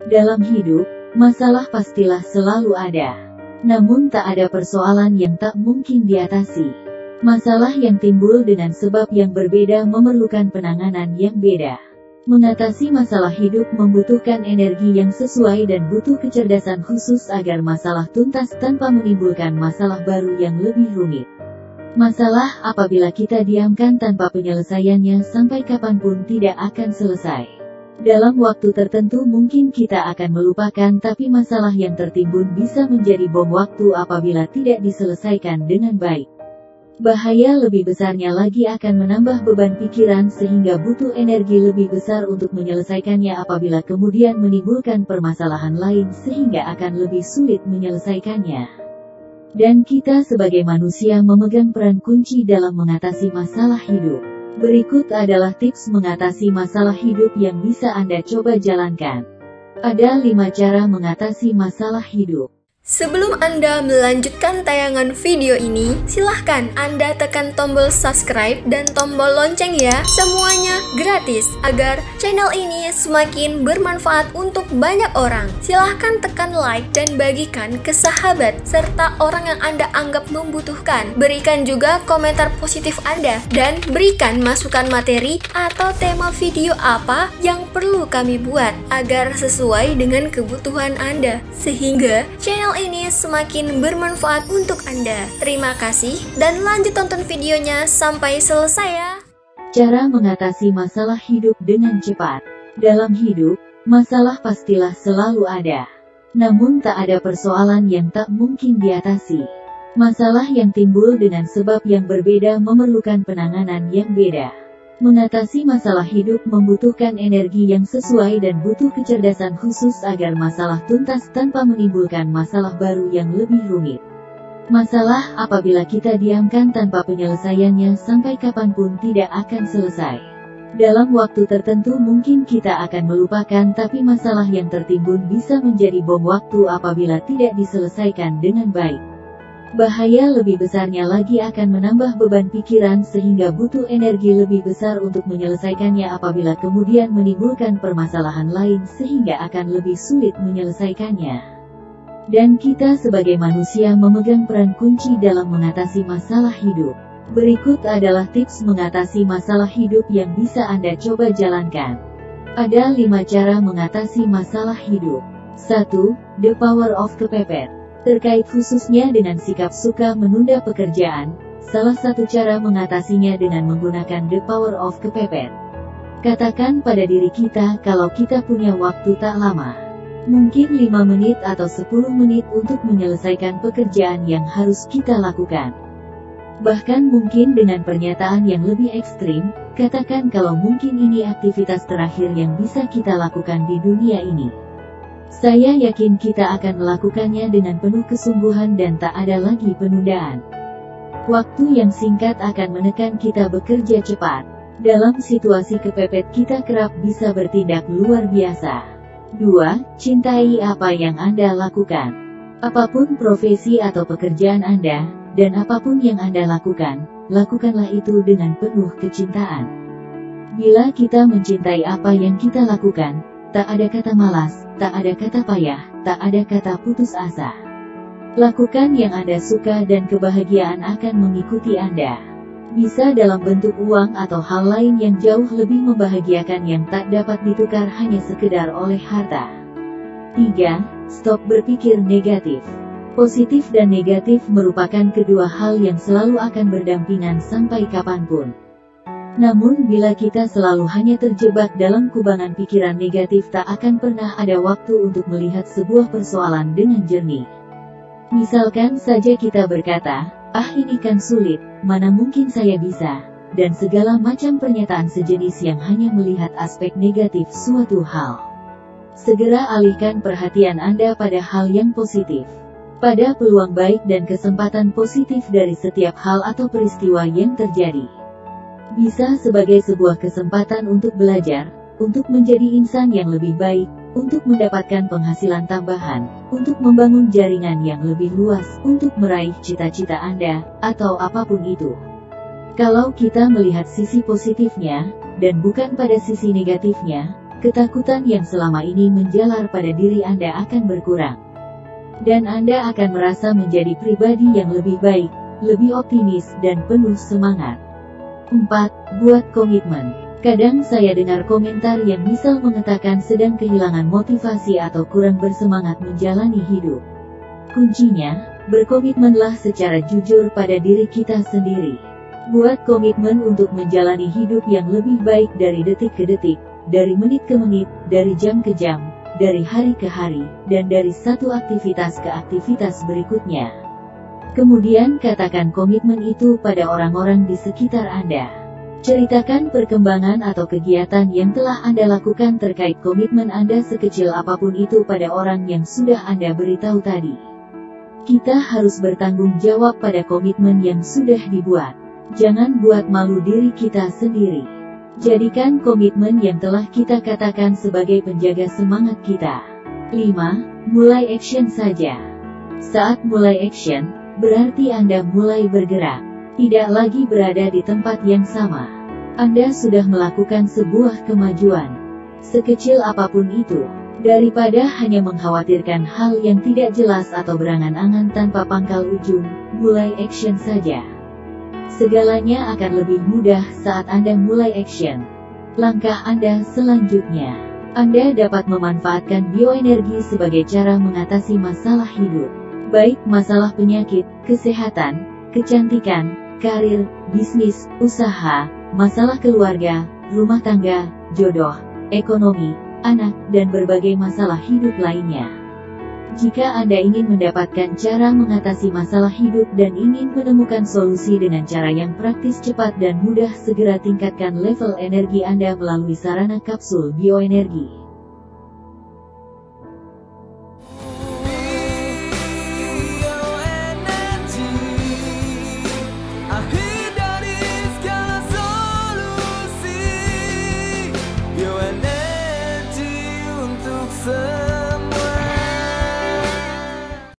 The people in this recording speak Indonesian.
Dalam hidup, masalah pastilah selalu ada. Namun tak ada persoalan yang tak mungkin diatasi. Masalah yang timbul dengan sebab yang berbeda memerlukan penanganan yang beda. Mengatasi masalah hidup membutuhkan energi yang sesuai dan butuh kecerdasan khusus agar masalah tuntas tanpa menimbulkan masalah baru yang lebih rumit. Masalah apabila kita diamkan tanpa penyelesaiannya sampai kapanpun tidak akan selesai. Dalam waktu tertentu mungkin kita akan melupakan, tapi masalah yang tertimbun bisa menjadi bom waktu apabila tidak diselesaikan dengan baik. Bahaya lebih besarnya lagi akan menambah beban pikiran sehingga butuh energi lebih besar untuk menyelesaikannya apabila kemudian menimbulkan permasalahan lain sehingga akan lebih sulit menyelesaikannya. Dan kita sebagai manusia memegang peran kunci dalam mengatasi masalah hidup. Berikut adalah tips mengatasi masalah hidup yang bisa Anda coba jalankan. Ada 5 cara mengatasi masalah hidup. Sebelum Anda melanjutkan tayangan video ini, silahkan Anda tekan tombol subscribe dan tombol lonceng ya. Semuanya gratis, agar channel ini semakin bermanfaat untuk banyak orang. Silahkan tekan like dan bagikan ke sahabat, serta orang yang Anda anggap membutuhkan. Berikan juga komentar positif Anda, dan berikan masukan materi atau tema video apa yang perlu kami buat, agar sesuai dengan kebutuhan Anda, sehingga channel ini semakin bermanfaat untuk Anda. Terima kasih dan lanjut tonton videonya sampai selesai ya. Cara mengatasi masalah hidup dengan cepat. Dalam hidup, masalah pastilah selalu ada. Namun tak ada persoalan yang tak mungkin diatasi. Masalah yang timbul dengan sebab yang berbeda memerlukan penanganan yang beda. Mengatasi masalah hidup membutuhkan energi yang sesuai dan butuh kecerdasan khusus agar masalah tuntas tanpa menimbulkan masalah baru yang lebih rumit. Masalah apabila kita diamkan tanpa penyelesaiannya sampai kapanpun tidak akan selesai. Dalam waktu tertentu mungkin kita akan melupakan, tapi masalah yang tertimbun bisa menjadi bom waktu apabila tidak diselesaikan dengan baik. Bahaya lebih besarnya lagi akan menambah beban pikiran sehingga butuh energi lebih besar untuk menyelesaikannya apabila kemudian menimbulkan permasalahan lain sehingga akan lebih sulit menyelesaikannya. Dan kita sebagai manusia memegang peran kunci dalam mengatasi masalah hidup. Berikut adalah tips mengatasi masalah hidup yang bisa Anda coba jalankan. Ada 5 cara mengatasi masalah hidup. 1. The power of kepepet. Terkait khususnya dengan sikap suka menunda pekerjaan, salah satu cara mengatasinya dengan menggunakan the power of kepepet. Katakan pada diri kita kalau kita punya waktu tak lama. Mungkin 5 menit atau 10 menit untuk menyelesaikan pekerjaan yang harus kita lakukan. Bahkan mungkin dengan pernyataan yang lebih ekstrim, katakan kalau mungkin ini aktivitas terakhir yang bisa kita lakukan di dunia ini. Saya yakin kita akan melakukannya dengan penuh kesungguhan dan tak ada lagi penundaan. Waktu yang singkat akan menekan kita bekerja cepat. Dalam situasi kepepet kita kerap bisa bertindak luar biasa. 2. Cintai apa yang Anda lakukan. Apapun profesi atau pekerjaan Anda, dan apapun yang Anda lakukan, lakukanlah itu dengan penuh kecintaan. Bila kita mencintai apa yang kita lakukan, tak ada kata malas, tak ada kata payah, tak ada kata putus asa. Lakukan yang Anda suka dan kebahagiaan akan mengikuti Anda. Bisa dalam bentuk uang atau hal lain yang jauh lebih membahagiakan yang tak dapat ditukar hanya sekedar oleh harta. 3. Stop berpikir negatif. Positif dan negatif merupakan kedua hal yang selalu akan berdampingan sampai kapanpun. Namun bila kita selalu hanya terjebak dalam kubangan pikiran negatif, tak akan pernah ada waktu untuk melihat sebuah persoalan dengan jernih. Misalkan saja kita berkata, ini kan sulit, mana mungkin saya bisa, dan segala macam pernyataan sejenis yang hanya melihat aspek negatif suatu hal. Segera alihkan perhatian Anda pada hal yang positif, pada peluang baik dan kesempatan positif dari setiap hal atau peristiwa yang terjadi. Bisa sebagai sebuah kesempatan untuk belajar, untuk menjadi insan yang lebih baik, untuk mendapatkan penghasilan tambahan, untuk membangun jaringan yang lebih luas, untuk meraih cita-cita Anda, atau apapun itu. Kalau kita melihat sisi positifnya, dan bukan pada sisi negatifnya, ketakutan yang selama ini menjalar pada diri Anda akan berkurang. Dan Anda akan merasa menjadi pribadi yang lebih baik, lebih optimis dan penuh semangat. 4. Buat komitmen. Kadang saya dengar komentar yang misal mengatakan sedang kehilangan motivasi atau kurang bersemangat menjalani hidup. Kuncinya, berkomitmenlah secara jujur pada diri kita sendiri. Buat komitmen untuk menjalani hidup yang lebih baik dari detik ke detik, dari menit ke menit, dari jam ke jam, dari hari ke hari, dan dari satu aktivitas ke aktivitas berikutnya. Kemudian katakan komitmen itu pada orang-orang di sekitar Anda. Ceritakan perkembangan atau kegiatan yang telah Anda lakukan terkait komitmen Anda sekecil apapun itu pada orang yang sudah Anda beritahu tadi. Kita harus bertanggung jawab pada komitmen yang sudah dibuat. Jangan buat malu diri kita sendiri. Jadikan komitmen yang telah kita katakan sebagai penjaga semangat kita. 5. Mulai action saja. Saat mulai action, berarti Anda mulai bergerak. Tidak lagi berada di tempat yang sama. Anda sudah melakukan sebuah kemajuan. Sekecil apapun itu. Daripada hanya mengkhawatirkan hal yang tidak jelas atau berangan-angan tanpa pangkal ujung, mulai action saja. Segalanya akan lebih mudah saat Anda mulai action. Langkah Anda selanjutnya. Anda dapat memanfaatkan bioenergi sebagai cara mengatasi masalah hidup. Baik masalah penyakit, kesehatan, kecantikan, karir, bisnis, usaha, masalah keluarga, rumah tangga, jodoh, ekonomi, anak, dan berbagai masalah hidup lainnya. Jika Anda ingin mendapatkan cara mengatasi masalah hidup dan ingin menemukan solusi dengan cara yang praktis, cepat dan mudah, segera tingkatkan level energi Anda melalui sarana kapsul bioenergi.